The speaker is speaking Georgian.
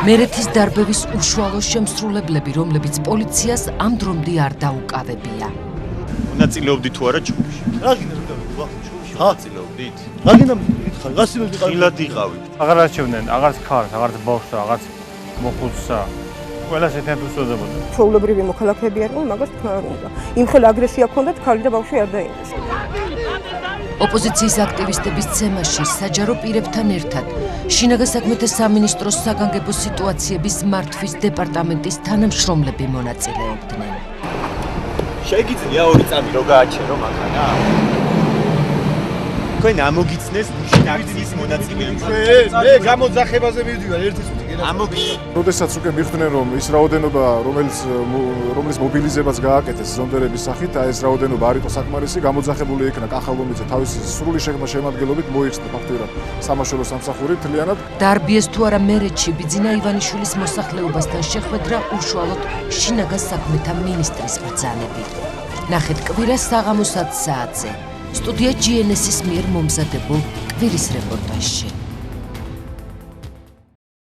მერეთის დარბევის უშუალო შემსრულებლები, რომლებიც პოლიციას ამ დრომდე არ დაუკავებია. მონაწილეობდით თუ არა ჯგუფში? რა გინდა ჯგუფში? მონაწილეობდით? რა გინდა მითხარ? გასილოდი ყავით? ხილად იყავით. აღარ არჩევდნენ, აღარც ქარს, აღარც ბავშვს, აღარც მოხუცსა. ყველას ერთად უსწოდებოდა. ჩვეულებრივი მოქალაქეები არიან, მაგას თქვა არ უნდა. იმხელა აგრესია ჰქონდათ, ქალი და ბავშვი არ დაინდეს. ოპოზიციის აქტივისტების ცემაში საჯარო პირებთან ერთად შინაგან საქმეთა სამინისტროს საგანგებო სიტუაციების მართვის დეპარტამენტის თანამშრომლები მონაწილეობდნენ. შეგიძლია ორი წამი რო გააჩერო მანქანა? თქვენ ამოგიცნეს გუშინ აქციის მონაწილეები. მე გამოძახებაზე მივდივარ ერთის ამოგიცნეს. როდესაც უკვე მიხვდნენ რომ ის რაოდენობა რომლის მობილიზებაც გააკეთეს ზონდერების სახით, ეს რაოდენობა არ იყო საკმარისი, გამოძახებული იქნა კახალომიძე თავისი სრული შემადგენლობით მოიხსნა ფაქტურად სამაშველო სამსახური მთლიანად. დარბიეს თუ არა მერეთში ბიძინა ივანიშვილის მოსახლეობასთან შეხვედრა უშუალოდ შინაგან საქმეთა მინისტრის ბრძანებით. ნახეთ კვირა საღამოს 10 საათზე. სტუდია GNS-ის მიერ მომზადებულ კვირის რეპორტაჟში.